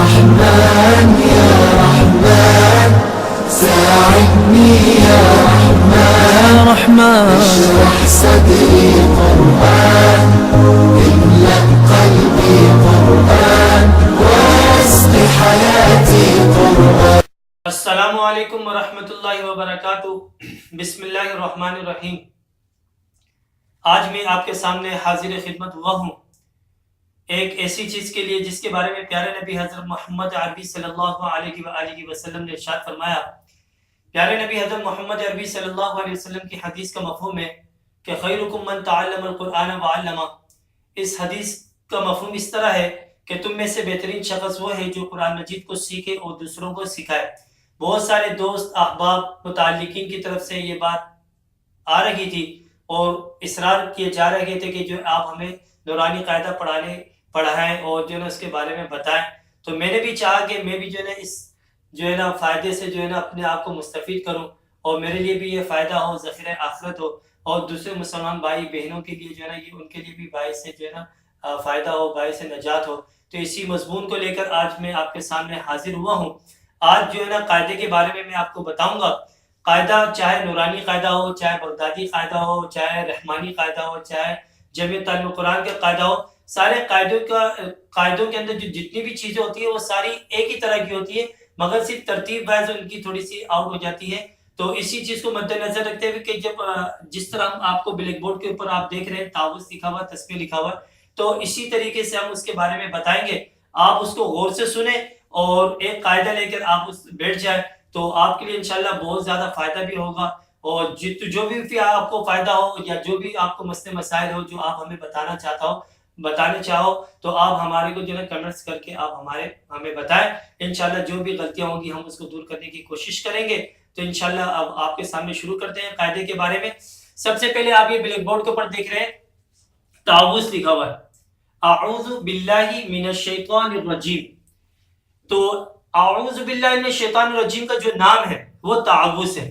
رحمن يا رحمن ساعدني يا رحمن اشرح صدري قرآن املأ قلبي قرآن واسق حياتي قرآن. السلام علیکم ورحمۃ اللہ وبرکاتہ. بسم اللہ الرحمن الرحیم. آج میں آپ کے سامنے حاضر خدمت ہوا ہوں ایک ایسی چیز کے لیے جس کے بارے میں پیارے نبی حضرت محمد عربی صلی اللہ علیہ وآلہ وسلم نے ارشاد فرمایا. پیارے نبی حضرت محمد عربی صلی اللہ علیہ وسلم کی حدیث کا مفہوم ہے کہ خیرکم من تعلم القرآن وعلمہ. اس حدیث کا مفہوم اس طرح ہے کہ تم میں سے بہترین شخص وہ ہے جو قرآن مجید کو سیکھے اور دوسروں کو سکھائے. بہت سارے دوست احباب متعلقین کی طرف سے یہ بات آ رہی تھی اور اصرار کیے جا رہے تھے کہ جو آپ ہمیں نورانی قاعدہ پڑھائیں اور جو ہے نا اس کے بارے میں بتائیں. تو میں نے بھی چاہا کہ میں بھی جو ہے نا اس جو ہے نا فائدے سے جو ہے نا اپنے آپ کو مستفید کروں اور میرے لیے بھی یہ فائدہ ہو، ذخیرہ آخرت ہو، اور دوسرے مسلمان بھائی بہنوں کے لیے جو ہے نا یہ ان کے لیے بھی باعث سے جو ہے نا فائدہ ہو، باعث سے نجات ہو. تو اسی مضمون کو لے کر آج میں آپ کے سامنے حاضر ہوا ہوں. آج جو ہے نا قاعدے کے بارے میں آپ کو بتاؤں گا. قاعدہ چاہے نورانی قاعدہ ہو، چاہے بغدادی قاعدہ ہو، چاہے رحمانی قاعدہ ہو، چاہے جامع تعلیم قرآن کا قاعدہ ہو، سارے قاعدوں کے اندر جو جتنی بھی چیزیں ہوتی ہیں وہ ساری ایک ہی طرح کی ہوتی ہے، مگر صرف ترتیب وائز ان کی تھوڑی سی آؤٹ ہو جاتی ہے. تو اسی چیز کو مد نظر رکھتے ہوئے کہ جس طرح ہم آپ کو بلیک بورڈ کے اوپر آپ دیکھ رہے ہیں تعوذ لکھا ہوا، تسبیح لکھا ہوا، تو اسی طریقے سے ہم اس کے بارے میں بتائیں گے. آپ اس کو غور سے سنیں اور ایک قاعدہ لے کر آپ اس بیٹھ جائیں تو آپ کے لیے انشاءاللہ بہت زیادہ فائدہ بھی ہوگا. اور جو بھی آپ کو فائدہ ہو یا جو بھی آپ کو مسئلے مسائل ہو جو آپ ہمیں بتانے چاہو تو آپ ہمارے کو جو ہے کمنٹس کر کے آپ ہمیں بتائیں. انشاءاللہ جو بھی غلطیاں ہوں گی ہم اس کو دور کرنے کی کوشش کریں گے. تو انشاءاللہ اب آپ کے سامنے شروع کرتے ہیں قاعدے کے بارے میں. سب سے پہلے آپ یہ بلیک بورڈ کے اوپر دیکھ رہے ہیں تعوذ لکھا ہوا ہے، اعوذ باللہ من الشیطان الرجیم. تو اعوذ باللہ من الشیطان الرجیم کا جو نام ہے وہ تعوذ ہے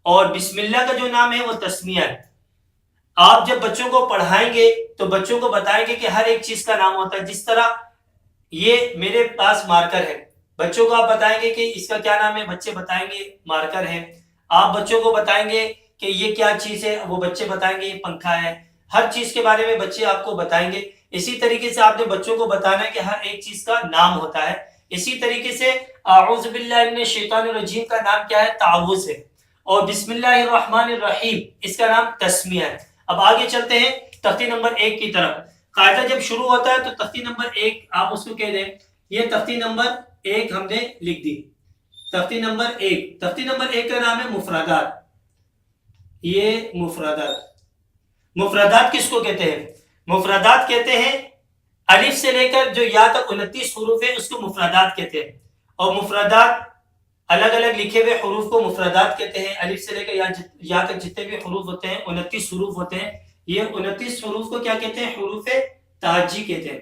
اور بسم اللہ کا جو نام ہے وہ تسمیہ ہے. آپ جب بچوں کو پڑھائیں گے تو بچوں کو بتائیں گے کہ ہر ایک چیز کا نام ہوتا ہے. جس طرح یہ میرے پاس مارکر ہے، بچوں کو آپ بتائیں گے کہ اس کا کیا نام ہے، بچے بتائیں گے مارکر ہے. آپ بچوں کو بتائیں گے کہ یہ کیا چیز ہے، وہ بچے بتائیں گے یہ پنکھا ہے. ہر چیز کے بارے میں بچے آپ کو بتائیں گے. اسی طریقے سے آپ نے بچوں کو بتانا ہے کہ ہر ایک چیز کا نام ہوتا ہے. اسی طریقے سے اعوذ باللہ من الشیطان الرجیم کا نام کیا ہے، تعوذ ہے. اور بسم اللہ الرحمن الرحیم اس کا نام تسمیہ ہے. اب آگے چلتے ہیں تختی نمبر 1 کی طرف. قاعدہ جب شروع ہوتا ہے تو تختی نمبر 1 آپ اس کو کہہ دیں. یہ تختی نمبر 1 ہم نے لکھ دی. تختی نمبر 1 کا نام ہے مفردات. یہ مفردات کس کو کہتے ہیں؟ مفردات کہتے ہیں الف سے لے کر جو یا تک 29 حروف ہیں اس کو مفردات کہتے ہیں. اور مفردات الگ الگ لکھے ہوئے حروف کو مفردات کہتے ہیں. الف سے لے کر یا تک جتنے بھی حروف ہوتے ہیں 29 حروف ہوتے ہیں. یہ 29 حروف کو کیا کہتے ہیں؟ حروف تہجی کہتے ہیں.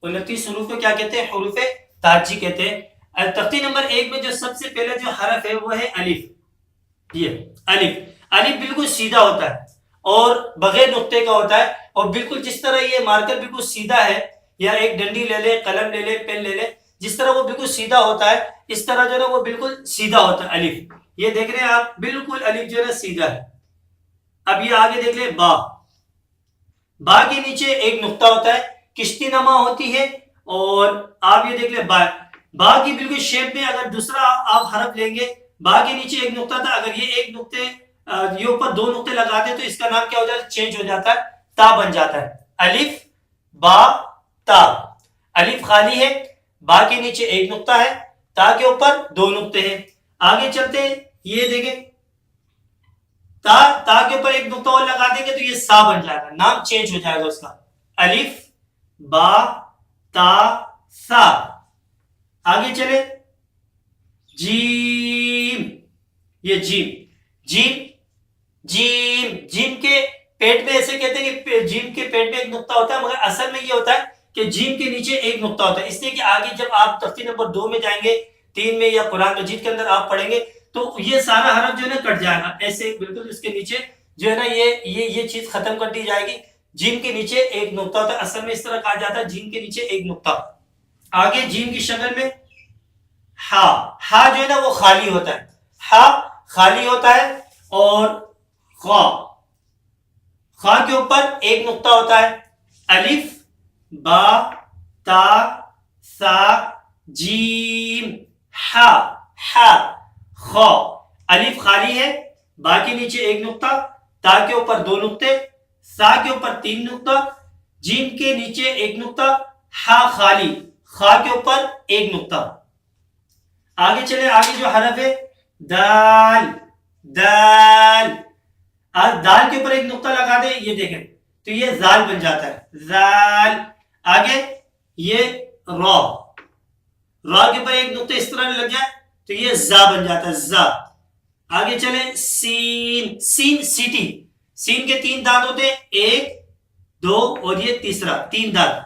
29 حروف کو کیا کہتے ہیں؟ حروف تہجی کہتے ہیں. تختی نمبر 1 میں جو سب سے پہلا جو حرف ہے وہ ہے الف. یہ الف بالکل سیدھا ہوتا ہے اور بغیر نقطے کا ہوتا ہے. اور بالکل جس طرح یہ مارکر بالکل سیدھا ہے، یا ایک ڈنڈی لے لے، قلم لے لے، پین لے لے، جس طرح وہ بالکل سیدھا ہوتا ہے اس طرح جو ہے وہ بالکل سیدھا ہوتا ہے الف. یہ دیکھ رہے ہیں آپ بالکل الف جو ہے سیدھا ہے. اب یہ آگے دیکھ لیں با کے نیچے ایک نقطہ ہوتا ہے، کشتی نما ہوتی ہے. اور آپ یہ دیکھ لیں با کی بالکل شیپ میں اگر دوسرا آپ حرف لیں گے، با کے نیچے ایک نقطہ تھا، اگر یہ ایک نقطے یہ اوپر 2 نقطے لگاتے تو اس کا نام کیا ہو جاتا ہے؟ چینج ہو جاتا ہے، تا بن جاتا ہے. الف با تا. الف خالی ہے، با کے نیچے ایک نقطہ ہے، تا کے اوپر 2 نقطے ہیں. آگے چلتے ہیں. یہ دیکھیں تا کے اوپر ایک نقطہ اور لگا دیں گے تو یہ سا بن جائے گا، نام چینج ہو جائے گا اس کا. الف با تا سا. آگے چلے جیم. یہ جیم کے پیٹ میں ایسے کہتے ہیں کہ جیم کے پیٹ میں ایک نقطہ ہوتا ہے، مگر اصل میں یہ ہوتا ہے کہ جیم کے نیچے ایک نقطہ ہوتا ہے. اس لیے کہ آگے جب آپ تختی نمبر 2 میں جائیں گے، 3 میں یا قرآن مجید کے اندر آپ پڑھیں گے تو یہ سارا حرف جو ہے نا کٹ جائے گا. ایسے بالکل اس کے نیچے جو ہے نا یہ چیز ختم کر دی جائے گی. جیم کے نیچے ایک نقطہ ہوتا ہے، اصل میں اس طرح کہا جاتا ہے جیم کے نیچے ایک نقطہ. آگے جیم کی شکل میں ہا. ہا جو ہے نا وہ خالی ہوتا ہے، ہا خالی ہوتا ہے. اور خا، خا کے اوپر ایک نقطہ ہوتا ہے. الف با تا سا جیم ہا. ہا خا. الف خالی ہے، با کے نیچے ایک نقطہ، تا کے اوپر دو نقطے، سا کے اوپر تین نقطہ، جیم کے نیچے ایک نقطہ، ہا خالی، خا کے اوپر ایک نقطہ. آگے چلے، آگے جو حرف ہے دال. دال، دال کے اوپر ایک نقطہ لگا دیں، یہ دیکھیں تو یہ زال بن جاتا ہے، زال. آگے یہ را، را کے اوپر ایک نقطہ اس طرح لگ جائے تو یہ زا بن جاتا ہے، زا. آگے چلے سین. سین سیٹی. سین کے تین دانت ہوتے ہیں، ایک دو اور یہ تیسرا، تین دانت.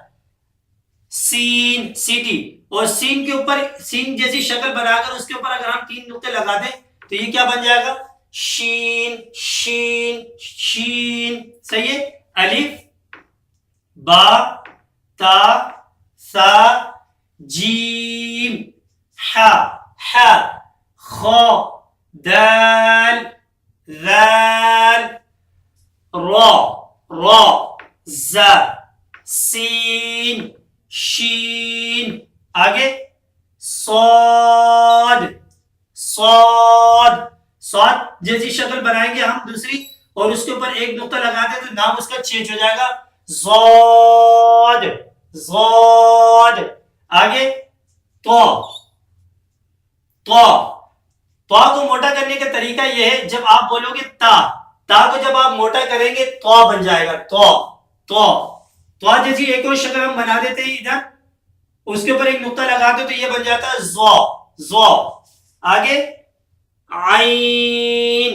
سین سیٹی. اور سین کے اوپر سین جیسی شکل بنا کر اس کے اوپر اگر ہم تین نقطے لگا دیں تو یہ کیا بن جائے گا؟ شین. شین شین. صحیح ہے. الف با تا سا جیم ہا. ہا خا دال ذال را. را زا سین شین. آگے صاد. صاد. صاد جیسی شکل بنائیں گے ہم دوسری اور اس کے اوپر ایک نقطہ لگا دیں تو نام اس کا چینج ہو جائے گا، زاد. زاد. آگے تو. تو. تو کو موٹا کرنے کا طریقہ یہ ہے، جب آپ بولو گے تا، تا کو جب آپ موٹا کریں گے تو بن جائے گا، تو. تو. تو جیسی ایک اور شکل ہم بنا دیتے ہیں ادھر، اس کے اوپر ایک نقطہ لگا دو تو یہ بن جاتا ہے زو. زو. آگے عین.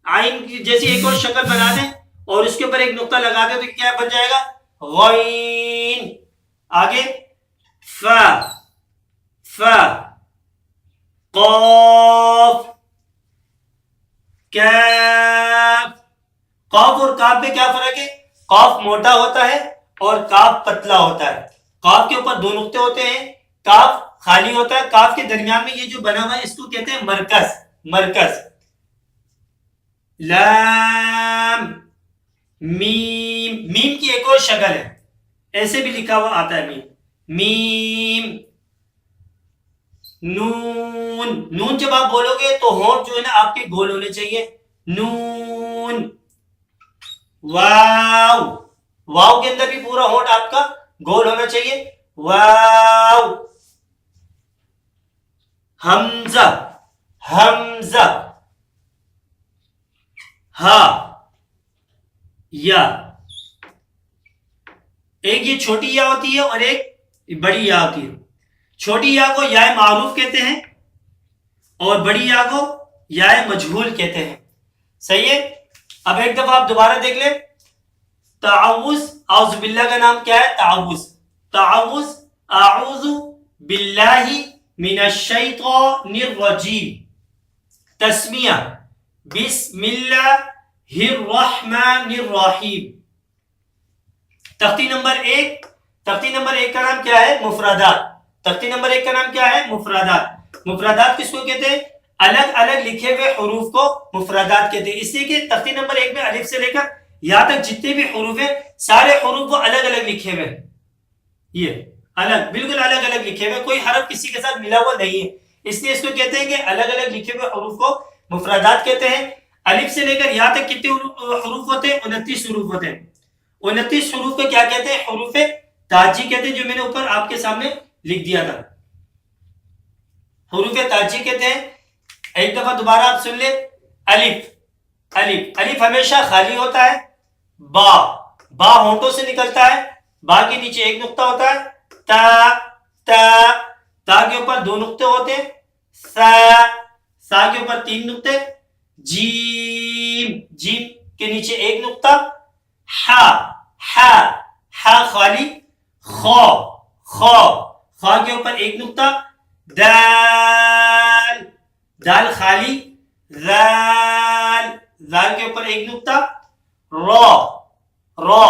عین جیسی ایک اور شکل بنا دیں اور اس کے اوپر ایک نقطہ لگا دیں تو کیا بن جائے گا؟ غین. آگے فا. فا قاف کاف. قاف اور کاف میں کیا فرق ہے؟ قاف موٹا ہوتا ہے اور کاف پتلا ہوتا ہے. کاف کے اوپر دو نقطے ہوتے ہیں، کاف خالی ہوتا ہے، کاف کے درمیان میں یہ جو بنا ہوا ہے اس کو کہتے ہیں مرکز. مرکز. لام میم. میم کی ایک اور شکل ہے، ایسے بھی لکھا ہوا آتا ہے میم. میم. نون. نون جب آپ بولو گے تو ہونٹ جو ہے نا آپ کے گول ہونے چاہیے، نون. واو. واو کے اندر بھی پورا ہونٹ آپ کا گول ہونا چاہیے، واو. حمزہ. حمزہ. ہا یا. ایک یہ چھوٹی یا ہوتی ہے اور ایک بڑی یا ہوتی ہے. چھوٹی یا کو یا معروف کہتے ہیں اور بڑی یا کو یا مجہول کہتے ہیں. صحیح ہے. اب ایک دفعہ آپ دوبارہ دیکھ لیں. تعوذ، اعوذ باللہ کا نام کیا ہے؟ تعوذ. تعوذ اعوذ باللہ من الشیطان الرجیم. تسمیہ بسم اللہ الرحمن الرحیم. تختی نمبر ایک. تختی نمبر ایک کا نام کیا ہے؟ مفردات. تختی نمبر ایک کا نام کیا ہے؟ مفردات. مفردات کس کو کہتے ہیں؟ الگ الگ لکھے ہوئے حروف کو مفردات کہتے ہیں، اس لیے کہ تختی نمبر ایک میں الف سے لے کر یہاں تک جتنے بھی حروف ہیں سارے حروف وہ الگ الگ لکھے ہوئے، یہ الگ بالکل الگ الگ لکھے ہوئے، کوئی حرف کسی کے ساتھ ملا ہوا نہیں ہے، اس لیے اس کو کہتے ہیں کہ الگ الگ لکھے ہوئے حروف کو مفردات کہتے ہیں. الف سے لے کر یہاں تک کتنے حروف ہوتے ہیں؟ 29 حروف ہوتے ہیں. 29 حروف کو کیا کہتے ہیں؟ حروف تاجی کہتے ہیں، جو میں نے اوپر آپ کے سامنے لکھ دیا تھا، حروف تاجی کہتے ہیں. ایک دفعہ دوبارہ آپ سن لیں. الف. الف. الف ہمیشہ خالی ہوتا ہے. با. با ہونٹوں سے نکلتا ہے، با کے نیچے ایک نقطہ ہوتا ہے. تا. تا. تا کے اوپر دو نقطے ہوتے ہیں. سا. سا کے اوپر تین نقطے. جیم. جیم کے نیچے ایک نقطہ. ہا. ہا. ہا خالی. خا. خا. خا کے اوپر ایک نقطہ. دال. دال خالی. ذال. ذال کے اوپر ایک نقطہ. را. را.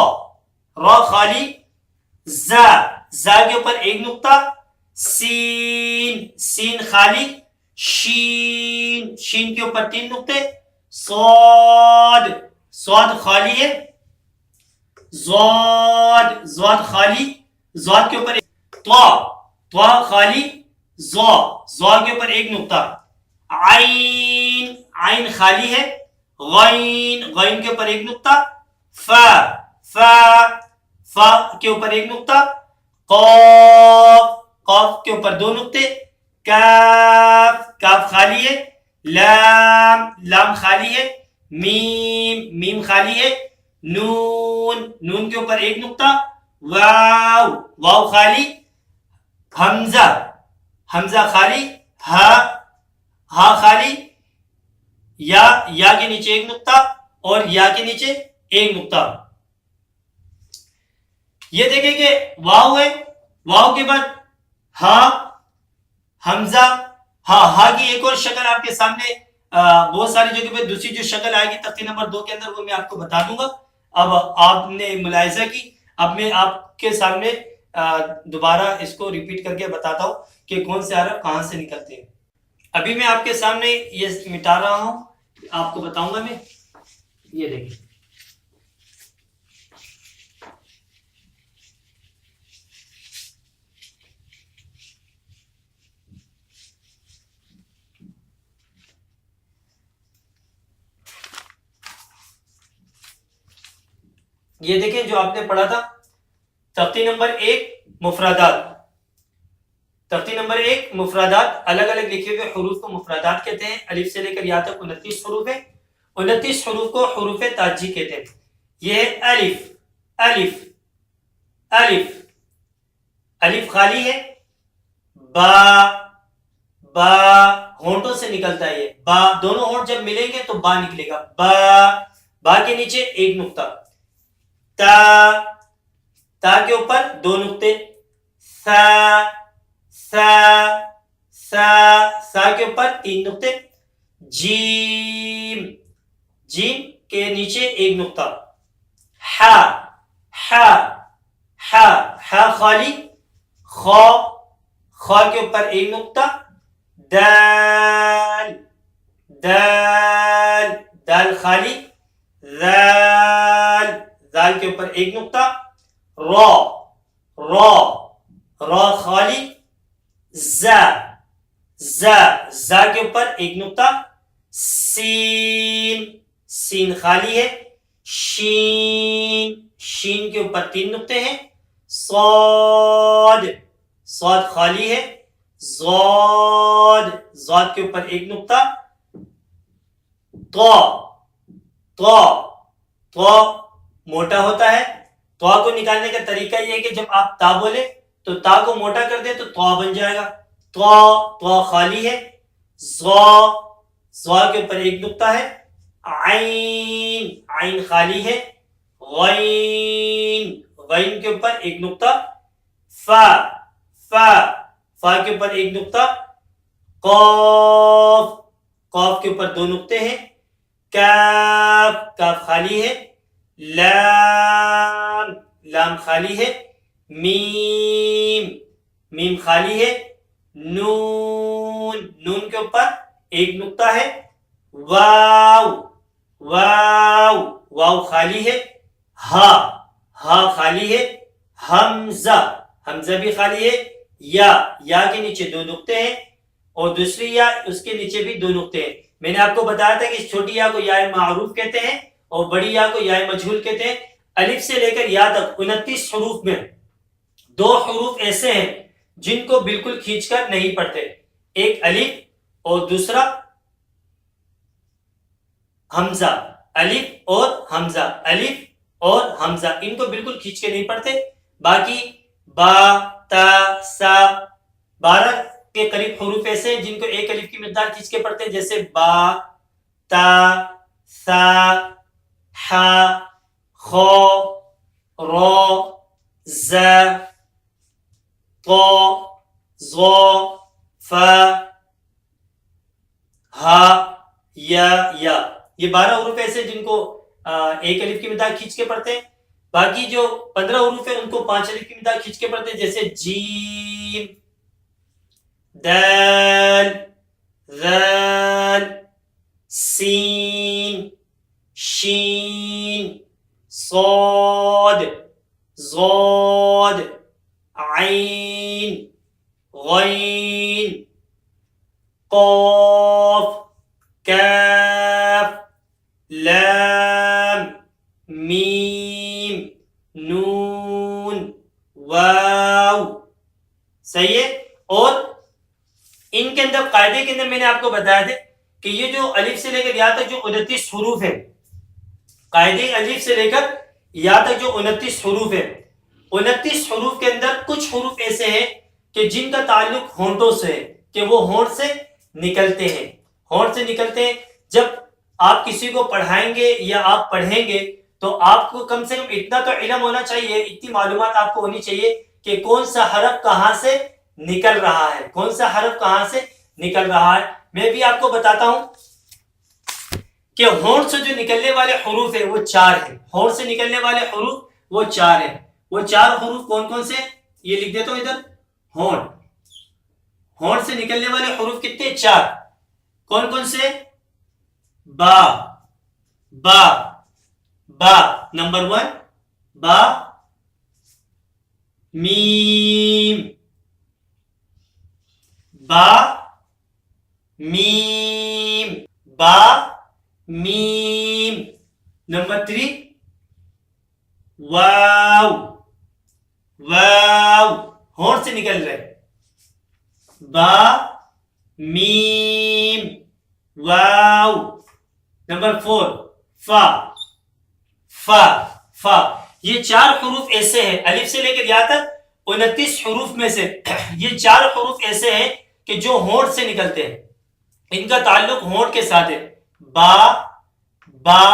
را خالی، زا زا کے اوپر ایک نقطہ، سین سین خالی، شین شین کے اوپر 3 نقطے، صاد صاد خالی ہے، زاد زاد خالی، زاد کے اوپر طا طا خالی، زا زا کے اوپر ایک نقطہ، عین عین خالی ہے، غین غین کے اوپر ایک نقطہ، فا فا فا کے اوپر ایک نقطہ، قاف قاف کے اوپر 2 نقطے، کاف کاف خالی ہے، لام لام خالی ہے، میم میم خالی ہے، نون نون کے اوپر ایک نقطہ، واو واو خالی، حمزہ حمزہ خالی، ہا ہا خالی، یا کے نیچے ایک نقطہ اور یا کے نیچے ایک نقطہ۔ یہ دیکھیں کہ واو ہے، واو کے بعد ہا حمزہ، ہا کی ایک اور شکل آپ کے سامنے بہت ساری جگہ پہ دوسری جو شکل آئے گی تختی نمبر 2 کے اندر وہ میں آپ کو بتا دوں گا۔ اب آپ نے ملاحظہ کی، اب میں آپ کے سامنے دوبارہ اس کو ریپیٹ کر کے بتاتا ہوں کہ کون سے حرف کہاں سے نکلتے ہیں۔ ابھی میں آپ کے سامنے یہ مٹا رہا ہوں، آپ کو بتاؤں گا میں، یہ دیکھیں یہ دیکھیں جو آپ نے پڑھا تھا تختی نمبر 1 مفردات، تختی نمبر 1 مفردات، الگ الگ لکھے ہوئے حروف کو مفردات کہتے ہیں، الف سے لے کر یا تک 29 حروف ہیں، 29 حروف کو حروف تاجی کہتے ہیں۔ یہ ہے الف الف الف الف خالی ہے، با با ہونٹوں سے نکلتا ہے، یہ با دونوں ہونٹ جب ملیں گے تو با نکلے گا، با با کے نیچے ایک نقطہ، تا تا کے اوپر 2 نقطے، سا سا سا سا کے اوپر 3 نقطے، جیم جیم کے نیچے ایک نقطہ، ہا ہا ہا ہا خالی، خا خا کے اوپر ایک نقطہ، دال دال دال خالی، ذال ذال کے اوپر ایک نقطہ، را را را خالی، زا زا زا کے اوپر ایک نقطہ، سین سین خالی ہے، شین شین کے اوپر 3 نقطے ہیں، صاد صاد خالی ہے، ضاد ضاد کے اوپر ایک نقطہ، طا طا طا موٹا ہوتا ہے، طا کو نکالنے کا طریقہ یہ ہے کہ جب آپ تا بولے تو تا کو موٹا کر دیں تو طا بن جائے گا، طا طا خالی ہے، ضا ضا کے اوپر ایک نقطہ ہے، عین عین خالی ہے، غین غین کے اوپر ایک نقطہ، فا فا فا کے اوپر ایک نقطہ، قاف قاف کے اوپر 2 نقطے ہیں، کاف کاف خالی ہے، لام لام خالی ہے، میم میم خالی ہے، نون نون کے اوپر ایک نقطہ ہے، واو واو واو خالی ہے، ہا ہا خالی ہے، حمزہ حمزہ بھی خالی ہے، یا کے نیچے 2 نقطے ہیں اور دوسری یا اس کے نیچے بھی 2 نقطے ہیں۔ میں نے آپ کو بتایا تھا کہ اس چھوٹی یا کو یا معروف کہتے ہیں اور بڑی یا کو یا مجہول کہتے ہیں۔ الف سے لے کر یا تک 29 حروف میں 2 حروف ایسے ہیں جن کو بالکل کھینچ کر نہیں پڑھتے، ایک الف اور دوسرا حمزہ، الف اور حمزہ، الف اور حمزہ، ان کو بالکل کھینچ کے نہیں پڑھتے۔ باقی با تا سا 12 کے قریب حروف ایسے ہیں جن کو ایک الف کی مقدار کھینچ کے پڑھتے ہیں، جیسے با تا سا ہا خا را زا طا ظا فا ہا یا۔ یہ 12 حروف ایسے جن کو ایک الف کی مقدار کھینچ کے پڑھتے ہیں۔ باقی جو 15 حروف ہیں ان کو 5 الف کی مداد کھینچ کے پڑھتے ہیں، جیسے جیم، دال، ذال، سین، شین، صاد، ضاد، عین، غین، قاف، کاف، لام، میم، نون، واو. صحیح ہے. اور ان کے اندر قاعدے کے اندر میں نے آپ کو بتایا تھا کہ یہ جو الف سے لے کر یا تک جو 29 حروف ہیں، قاعدے الف سے لے کر یا تک جو 29 حروف ہیں، 29 حروف کے اندر کچھ حروف ایسے ہیں کہ جن کا تعلق ہونٹوں سے ہے، کہ وہ ہونٹ سے نکلتے ہیں، ہونٹ سے نکلتے ہیں. جب آپ کسی کو پڑھائیں گے یا آپ پڑھیں گے تو آپ کو کم سے کم اتنا تو علم ہونا چاہیے، اتنی معلومات آپ کو ہونی چاہیے کہ کون سا حرف کہاں سے نکل رہا ہے، کون سا حرف کہاں سے نکل رہا ہے. میں بھی آپ کو بتاتا ہوں کہ ہونٹ سے جو نکلنے والے حروف ہیں وہ 4 ہیں. ہونٹ سے نکلنے والے حروف وہ 4 ہیں. وہ 4 حروف کون کون سے؟ یہ لکھ دیتا ہوں ادھر. ہونٹ سے نکلنے والے حروف کتنے؟ 4. کون کون سے؟ با، با، با نمبر 1، با. میم، با، میم، با، میم. نمبر 3، واو، واو ہونٹ سے نکل رہے. با، میم، واو. نمبر 4، فا، فا، فا. یہ 4 حروف ایسے ہیں الف سے لے کر یا تک 29 حروف میں سے یہ 4 حروف ایسے ہیں کہ جو ہونٹ سے نکلتے ہیں، ان کا تعلق ہونٹ کے ساتھ ہے. با، با،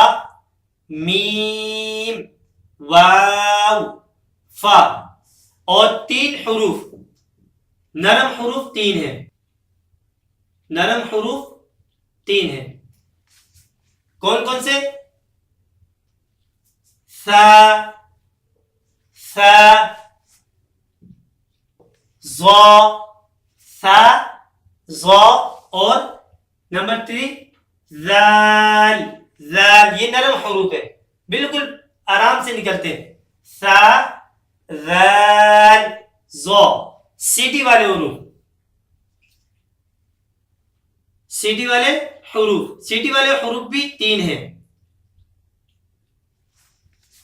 میم، واو، فا. اور 3 حروف نرم حروف 3 ہیں، نرم حروف 3 ہیں. کون کون سے؟ ثا، ثا، ظا، ثا، ظا. اور نمبر 3 ذال، ذال. یہ نرم حروف ہے، بالکل آرام سے نکلتے ہیں. ثا، ذال، ظا. سیٹی والے حروف، سیٹی والے حروف، سیٹی والے حروف بھی 3 ہیں.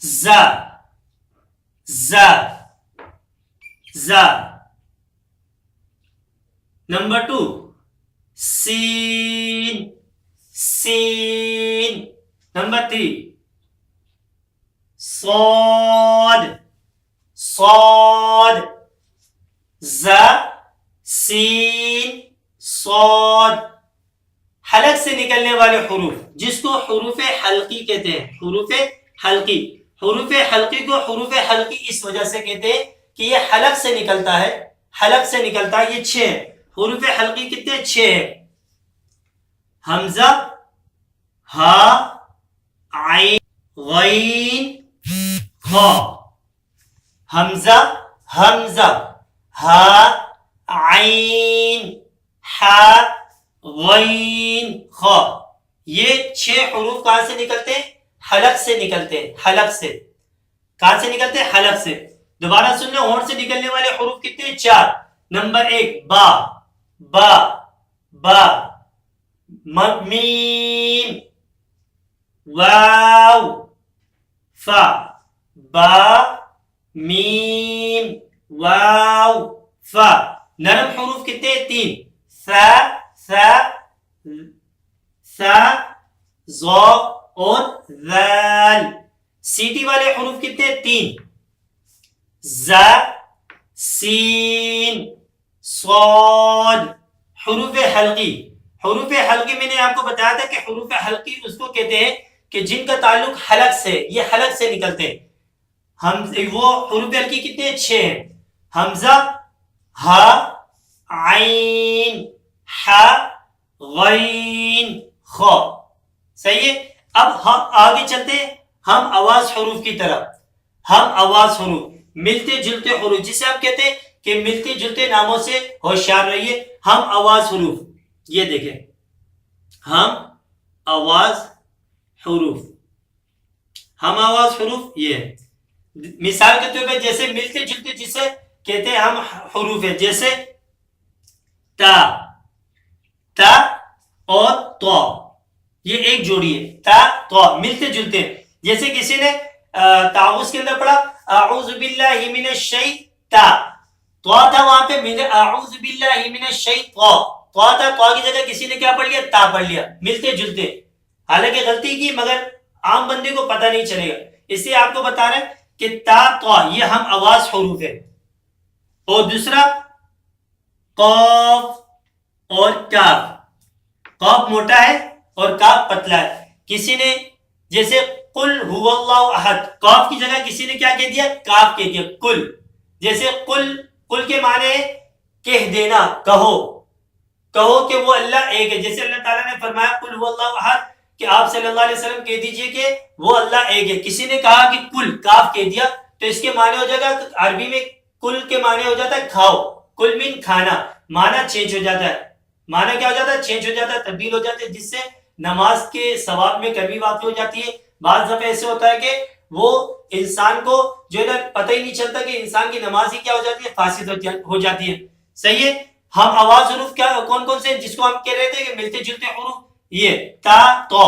زا، زا، زا. نمبر 2 سین، سین. نمبر 3 صاد، صاد. ز، سین، صاد. حلق سے نکلنے والے حروف جس کو حروف حلقی کہتے ہیں، حروف حلقی. حروف حلقی کو حروف حلقی اس وجہ سے کہتے ہیں کہ یہ حلق سے نکلتا ہے، حلق سے نکلتا ہے. یہ 6 حروف حلقی کتنے؟ 6 ہیں. حمزہ، ہا، عین، غین، خا. حمزہ، حمزہ، ہا، عین، حا، غین، خا. یہ 6 حروف کہاں سے نکلتے ہیں؟ حلق سے نکلتے ہیں، حلق سے. کہاں سے نکلتے ہیں؟ حلق سے. دوبارہ سن لو، ہونٹ سے نکلنے والے حروف کتنے؟ 4. نمبر 1 با، با، با. میم، واو، فا. با، میم، واو، فا. نرم حروف کتنے؟ 3. ثا، ثا، ثا، ظا اور ذال. سیٹی والے حروف کتنے؟ 3. زا، سین، صاد. حروف حلقی، حروف حلقی میں نے آپ کو بتایا تھا کہ حروف حلقی اس کو کہتے ہیں کہ جن کا تعلق حلق سے، یہ حلق سے نکلتے ہیں. وہ حروف حلقی کتنے؟ 6 ہیں. حمزہ، ہا، عین، حا، غین، خا. صحیح ہے. اب ہم آگے چلتے ہیں ہم آواز حروف کی طرف. ہم آواز حروف، ملتے جلتے حروف، جسے ہم کہتے ہیں کہ ملتے جلتے ناموں سے ہوشیار رہیے. ہم آواز حروف، یہ دیکھیں ہم آواز حروف، ہم آواز حروف یہ ہے. مثال کے طور پہ جیسے ملتے جلتے جسے کہتے ہیں ہم حروف ہے، جیسے تا، تا اور تو، یہ ایک جوڑی ہے. تا تو ملتے جلتے، جیسے کسی نے تعوذ کے اندر پڑھا اعوذ باللہ من الشیطان، تو تھا وہاں پہ اعوذ باللہ من الشیطان، تو تھا، تو کی جگہ کسی نے کیا پڑھ لیا؟ تا پڑھ لیا. ملتے جلتے، حالانکہ غلطی کی مگر عام بندے کو پتہ نہیں چلے گا، اس لیے آپ کو بتا رہے ہیں کہ تا تو یہ ہم آواز حروف ہے. اور دوسرا قاف اور کاف، قاف موٹا ہے اور کاف پتلا ہے. کسی نے جیسے قل هو اللہ احد، قاف کی جگہ کسی نے کیا کہہ دیا؟ کاف کہہ دیا. قل، جیسے قل، قل کے معنی ہے کہہ دینا، کہو، کہو کہ وہ اللہ ایک ہے. جیسے اللہ تعالیٰ نے فرمایا قل هو اللہ احد، کہ آپ صلی اللہ علیہ وسلم کہہ دیجئے کہ وہ اللہ ایک ہے. کسی نے کہا کہ کل، کاف کہہ دیا، تو اس کے معنی ہو جائے گا عربی میں کل کے معنی ہو جاتا ہے کھاؤ، کل مین کھانا، معنی چینج ہو جاتا ہے. معنی کیا ہو جاتا ہے؟ چینج ہو جاتا ہے، تبدیل ہو جاتا ہے، جس سے نماز کے ثواب میں کمی واقع ہو جاتی ہے. بعض دفعہ ایسے ہوتا ہے کہ وہ انسان کو جو ہے نا پتہ ہی نہیں چلتا کہ انسان کی نماز ہی کیا ہو جاتی ہے؟ فاسد ہو جاتی ہے. صحیح ہے. ہم آواز حروف کیا کون کون سے جس کو ہم کہہ رہے تھے کہ ملتے جلتے حروف؟ یہ تا تو،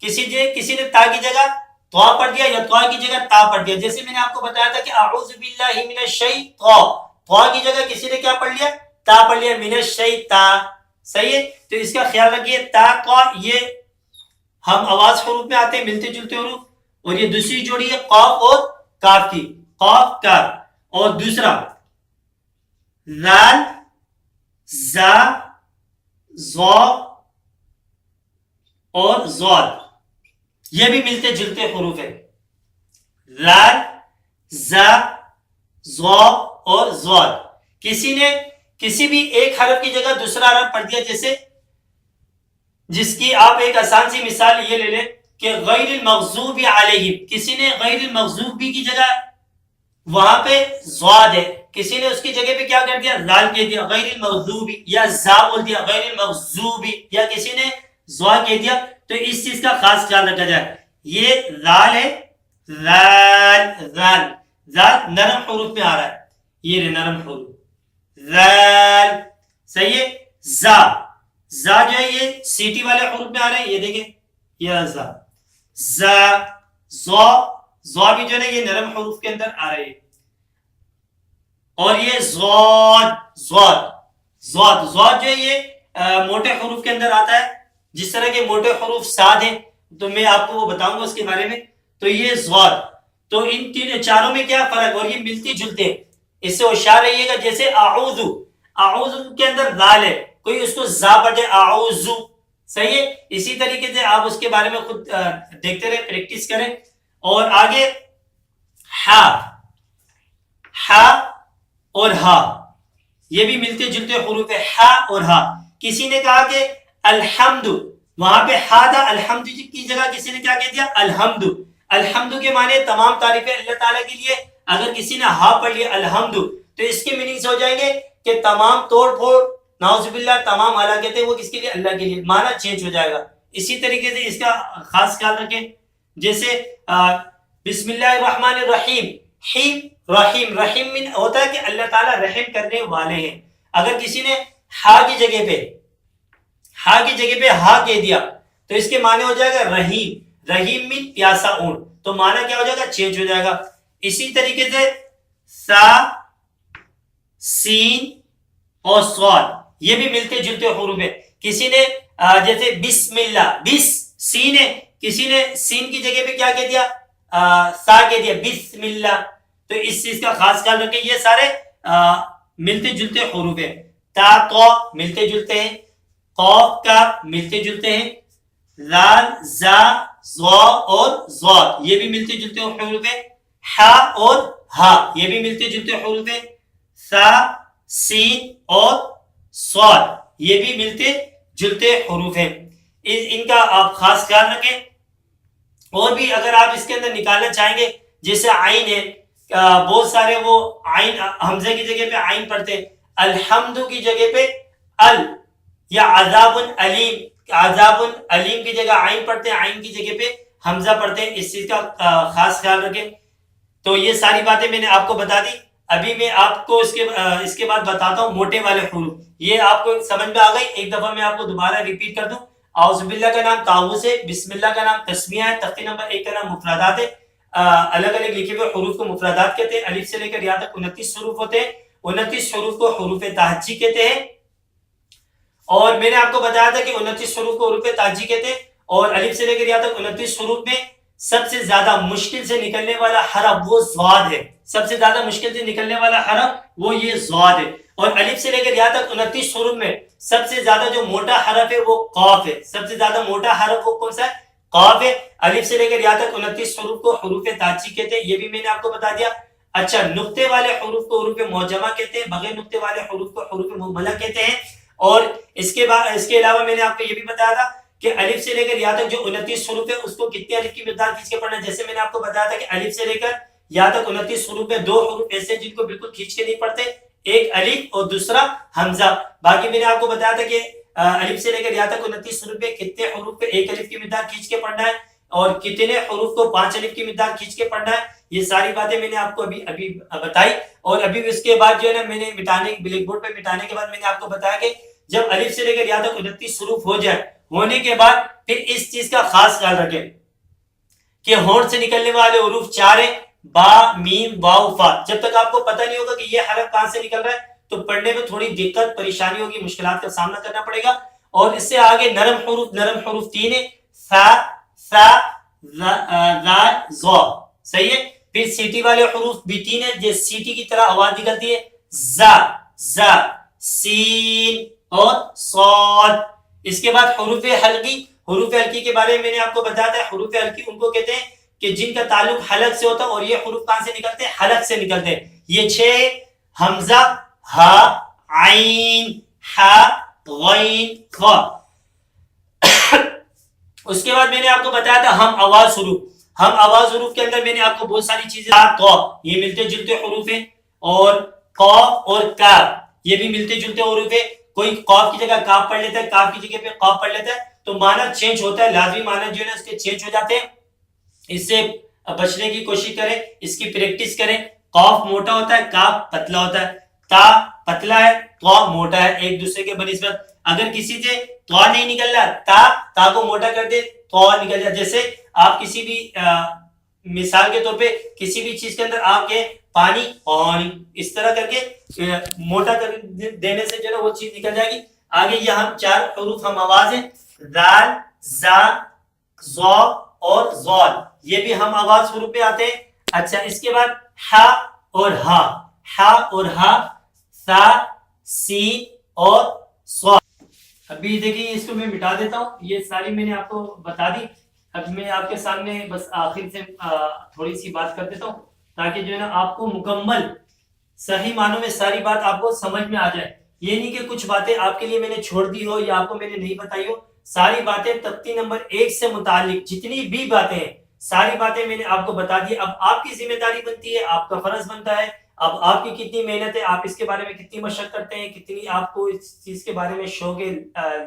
کسی نے تا کی جگہ تو پڑھ دیا یا تو کی جگہ تا پڑھ دیا. جیسے میں نے آپ کو بتایا تھا کہ اعوذ باللہ من الشیطان، تو کی جگہ کسی نے کیا پڑھ لیا؟ تا پڑھ لیا، من الشیطان. صحیح ہے. تو اس کا خیال رکھیے، تا تو یہ ہم آواز حروف میں آتے ہیں، ملتے جلتے حروف. اور یہ دوسری جوڑی ہے قاف اور کاف کی، قاف کاف. اور دوسرا زال، زا، زو اور زوال، یہ بھی ملتے جلتے حروف ہے. لال، زا، زو اور زوال. کسی نے کسی بھی ایک حرف کی جگہ دوسرا حرف پڑھ دیا، جیسے جس کی آپ ایک آسان سی مثال یہ لے لیں کہ غیر المغضوب علیہم، کسی نے غیر المغضوب کی جگہ وہاں پہ زواد ہے، کسی نے اس کی جگہ پہ کیا کر دیا؟ لال کہہ دیا، غیر المغضوب، یا زا بول دیا غیر المغضوب، یا کسی نے زوا کہہ دیا. تو اس چیز کا خاص خیال رکھا جائے. یہ زال ہے، زال، زال، زال نرم حروف میں آ رہا ہے، یہ نرم حروف، زال. صحیح ہے. زا، زا جو ہے یہ سیٹی والے حروف میں آ رہے ہیں، یہ دیکھیں یہ زا. زا، زو، زو بھی جو ہے یہ نرم حروف کے اندر آ رہے ہیں. اور یہ زواد، زواد، زواد، زواد جو ہے یہ موٹے حروف کے اندر آتا ہے، جس طرح کے موٹے حروف ساد ہیں، تو میں آپ کو وہ بتاؤں گا اس کے بارے میں. تو یہ زواد. تو ان تین چاروں میں کیا فرق؟ اور یہ ملتی جلتے ہیں، اس سے ہوشیار رہیے گا. جیسے اعوذ، اعوذ کے اندر لال ہے، کوئی اس کو زا پڑھے اعوذ. صحیح ہے. اسی طریقے سے آپ اس کے بارے میں خود دیکھتے رہیں، پریکٹس کریں. اور آگے ہا، ہا اور ہا، یہ بھی ملتے جلتے حروف ہے، ہا اور ہا. کسی نے کہا کہ الحمد، وہاں پہ ہا تھا، الحمد کی جگہ کسی نے کیا کہہ دیا؟ الحمد. الحمد کے معنی تمام تعریفیں اللہ تعالیٰ کے لیے. اگر کسی نے ہا پڑھ لیا الحمد، تو اس کے میننگز ہو جائیں گے کہ تمام توڑ پھوڑ، نعوذ باللہ، تمام ہلاکتیں ہیں وہ کس کے لیے؟ اللہ کے لیے. معنی چینج ہو جائے گا. اسی طریقے سے اس کا خاص خیال رکھیں. جیسے بسم اللہ الرحمن الرحیم، حیم، رحیم، رحیم من ہوتا ہے کہ اللہ تعالیٰ رحم کرنے والے ہیں. اگر کسی نے ہا کی جگہ پہ، ہا کی جگہ پہ ہا کہہ دیا، تو اس کے معنی ہو جائے گا رحیم، رحیم من پیاسا اونٹ. تو معنی کیا ہو جائے گا؟ چینج ہو جائے گا. اسی طریقے سے سا، سین اور صاد، یہ بھی ملتے جلتے حروف ہیں. کسی نے جیسے بسم اللہ، بس سین ہے، کسی نے سین کی جگہ پہ کیا کہہ دیا؟ سا کہہ دیا، بسم اللہ. تو اس چیز کا خاص خیال رکھیں. یہ سارے ملتے جلتے حروف ہیں. تا تو ملتے جلتے ہیں، قاف کا ملتے جلتے ہیں، لال، زا، زو اور زواد، یہ بھی ملتے جلتے حروف ہیں. ہا اور ہا، یہ بھی ملتے جلتے حروف ہیں. سا، سین اور صاد، یہ بھی ملتے جلتے حروف ہیں. ان کا آپ خاص خیال رکھیں. اور بھی اگر آپ اس کے اندر نکالنا چاہیں گے جیسے عین ہے، بہت سارے وہ عین حمزے کی جگہ پہ عین پڑھتے ہیں، الحمد کی جگہ پہ ال، یا عذاب علیم، عذاب علیم کی جگہ عین پڑھتے ہیں، عین کی جگہ پہ حمزہ پڑھتے ہیں، اس چیز کا خاص خیال رکھیں۔ تو یہ ساری باتیں میں نے آپ کو بتا دی۔ ابھی میں آپ کو اس کے بعد بتاتا ہوں موٹے والے حروف، یہ آپ کو سمجھ میں آ گئی؟ ایک دفعہ میں آپ کو دوبارہ ریپیٹ کر دوں۔ اعوذ باللہ کا نام تعوذ ہے، بسم اللہ کا نام تسمیہ ہے، تختی نمبر 1 کا نام مفردات ہے۔ الگ الگ لکھے ہوئے حروف کو مفردات کہتے ہیں، الف سے لے کر یا تک 29 حروف ہوتے ہیں، 29 حروف کو حروف تہجی کہتے ہیں۔ اور میں نے آپ کو بتایا تھا کہ 29 حروف کو حروف تہجی کہتے ہیں، اور الف سے لے کر یا تک 29 حروف میں سب سے زیادہ مشکل سے نکلنے والا حرف وہ ضاد ہے، سب سے زیادہ مشکل سے نکلنے والا حرف وہ یہ ضاد ہے۔ اور الف سے لے کر یا تک 29 حروف میں سب سے زیادہ جو موٹا حرف ہے وہ قاف ہے، سب سے زیادہ موٹا حرف وہ کون سا ہے؟ قاف ہے۔ الف سے لے کر یا تک 29 حروف کو حروف تہجی کہتے ہیں، یہ بھی میں نے آپ کو بتا دیا۔ اچھا، نقطے والے حروف کو حروف معجمہ کہتے ہیں، بغیر نقطے والے حروف کو حروف مہملہ کہتے ہیں۔ اور اس کے علاوہ میں نے آپ کو یہ بھی بتایا تھا کہ الف سے لے کر یا تک جو 29 حروف ہے اس کو کتنے الف کی مقدار کھینچ کے پڑھنا ہے۔ جیسے میں نے آپ کو بتایا تھا کہ الف سے لے کر یا تک 29 حروف میں 2 حروف ایسے جن کو بالکل کھینچ کے نہیں پڑھتے، ایک الف اور دوسرا حمزہ۔ باقی میں نے آپ کو بتایا تھا کہ الف سے لے کر یا تک 29 حروف میں کتنے حروف پہ 1 الف کی مقدار کھینچ کے پڑھنا ہے، اور کتنے حروف کو 5 الف کی مقدار کھینچ کے پڑھنا ہے۔ یہ ساری باتیں میں نے آپ کو ابھی بتائی۔ اور ابھی اس کے بعد جو ہے نا میں نے بلیک بورڈ پہ مٹانے کے بعد میں نے آپ کو بتایا کہ جب الف سے لے کر یا تک 29 حروف ہو جائے، ہونے کے بعد پھر اس چیز کا خاص خیال رکھیں کہ ہونٹ سے نکلنے والے حروف 4 ہیں، با، میم، واو، فا۔ جب تک آپ کو پتہ نہیں ہوگا کہ یہ حرف کہاں سے نکل رہا ہے تو پڑھنے میں تھوڑی دقت پریشانی ہوگی، مشکلات کا سامنا کرنا پڑے گا۔ اور اس سے آگے نرم حروف 3 ہیں، ثا، ثا، ذال، ظا، صحیح ہے۔ پھر سیٹی والے حروف بھی 3 ہیں، جیسے سیٹی کی طرح آواز نکلتی ہے، زا، زا، سین اور صاد۔ اس کے بعد حروف حلقی کے بارے میں میں نے آپ کو بتایا تھا، حروف حلقی ان کو کہتے ہیں کہ جن کا تعلق حلق سے ہوتا ہے، اور یہ حروف کہاں سے نکلتے ہیں؟ حلق سے نکلتے ہیں۔ یہ 6: حمزہ، ہا، عین، ہا، غین، خا۔ اس کے بعد میں نے آپ کو بتایا تھا ہم آواز حروف کے اندر میں نے آپ کو بہت ساری چیزیں، یہ ملتے جلتے حروف ہیں، اور قاف اور کاف یہ بھی ملتے جلتے حروف ہیں۔ کوئی قاف کی جگہ کاف پڑھ لیتا ہے، کاف کی جگہ پہ قاف پڑھ لیتا ہے تو معنی چینج ہوتا ہے، لازمی معنی جو ہے نا اس کے چینج ہو جاتے ہیں۔ اس سے بچنے کی کوشش کریں، اس کی پریکٹس کریں۔ قاف موٹا ہوتا ہے، کاف پتلا ہوتا ہے، تا پتلا ہے، طا موٹا ہے، ایک دوسرے کے بنسبت۔ اگر کسی سے طا نہیں نکل رہا، تا کو موٹا کر دے، طا نکل جائے۔ جیسے آپ کسی بھی مثال کے طور پہ کسی بھی چیز کے اندر آپ کے پانی اس طرح کر کے موٹا کر دینے سے جو ہے وہ چیز نکل جائے گی۔ آگے یہ ہم 4 حروف ہم آواز ہیں، دال، زا، ظا اور ضاد، یہ بھی ہم آواز حروف پہ آتے ہیں۔ اچھا، اس کے بعد ہا اور ہا، سا، سین اور صاد۔ ابھی دیکھیے اس کو میں مٹا دیتا ہوں، یہ ساری میں نے آپ کو بتا دی۔ اب میں آپ کے سامنے بس آخر سے تھوڑی سی بات کر دیتا ہوں تاکہ جو ہے نا آپ کو مکمل صحیح معنوں میں ساری بات آپ کو سمجھ میں آ جائے۔ یہ نہیں کہ کچھ باتیں آپ کے لیے میں نے چھوڑ دی ہو یا آپ کو میں نے نہیں بتائی ہو، ساری باتیں تختی نمبر 1 سے متعلق جتنی بھی باتیں ہیں ساری باتیں میں نے آپ کو بتا دی۔ اب آپ کی ذمہ داری بنتی ہے، آپ کا فرض بنتا ہے، اب آپ کی کتنی محنت ہے، آپ اس کے بارے میں کتنی مشق کرتے ہیں، کتنی آپ کو اس چیز کے بارے میں شوق ہے،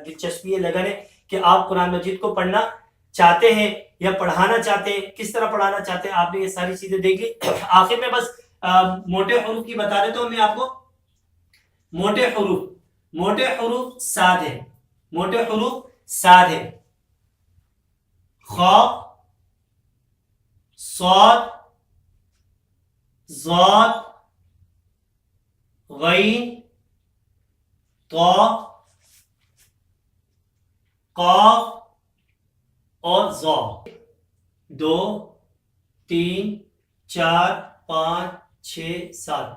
دلچسپی ہے، لگن ہے کہ آپ قرآن مجید کو پڑھنا چاہتے ہیں یا پڑھانا چاہتے ہیں، کس طرح پڑھانا چاہتے ہیں۔ آپ نے یہ ساری چیزیں دیکھ لی۔ آخر میں بس موٹے حروف کی بتا دیتا ہوں میں آپ کو۔ موٹے حروف 7 ہیں، موٹے حروف 7 ہیں، خا، صاد، ضاد، غین، طا، قاف اور ظا۔ 2 3 4 5 6 7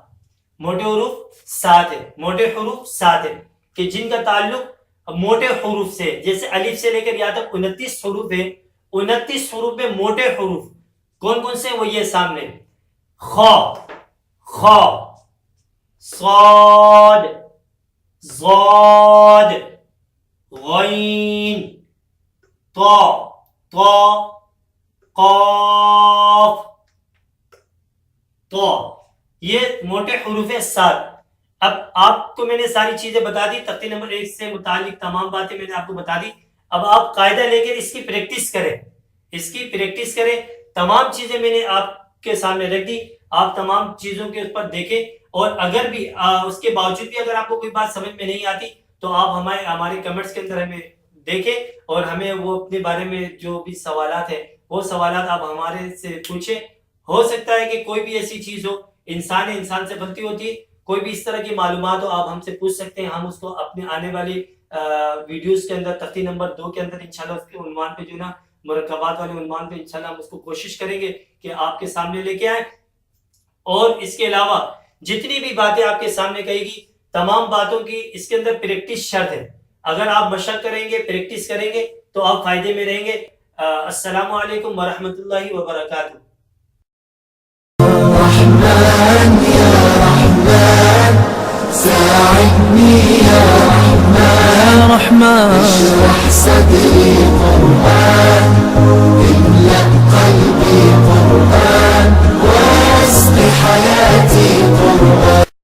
موٹے حروف 7 ہے، موٹے حروف 7 ہے کہ جن کا تعلق موٹے حروف سے، جیسے الف سے لے کر یا تک 29 حروف ہے، 29 حروف میں موٹے حروف کون کون سے؟ وہ یہ سامنے، خا، صاد، ضاد، غین، طا، قاف، یہ موٹے حروف سات. اب آپ کو میں نے ساری چیزیں بتا دی، تختی نمبر 1 سے متعلق تمام باتیں میں نے آپ کو بتا دی. اب آپ قاعدہ لے کر اس کی پریکٹس کریں، اس کی پریکٹس کریں. تمام چیزیں میں نے آپ کے سامنے رکھ دی، آپ تمام چیزوں کے اوپر دیکھیں. اور اگر بھی اس کے باوجود بھی اگر آپ کو کوئی بات سمجھ میں نہیں آتی تو آپ ہمارے کمنٹس کے اندر ہمیں دیکھیں اور ہمیں وہ اپنے بارے میں جو بھی سوالات ہیں وہ سوالات آپ ہمارے سے پوچھیں. ہو سکتا ہے کہ کوئی بھی ایسی چیز ہو، انسان ہے، انسان سے غلطی ہوتی ہے، کوئی بھی اس طرح کی معلومات ہو آپ ہم سے پوچھ سکتے ہیں. ہم اس کو اپنے آنے والی ویڈیوز کے اندر تختی نمبر 2 کے اندر انشاءاللہ اس کے عنوان پہ جو نا مرکبات والے عنوان پہ انشاءاللہ ہم اس کو کوشش کریں گے کہ آپ کے سامنے لے کے آئیں. اور اس کے علاوہ جتنی بھی باتیں آپ کے سامنے کہے گی تمام باتوں کی اس کے اندر پریکٹس شرط ہے. اگر آپ مشق کریں گے، پریکٹس کریں گے تو آپ فائدے میں رہیں گے. السلام علیکم ورحمۃ اللہ وبرکاتہ. رحمن يا رحمن ساعدني يا رحمن اشرح صدري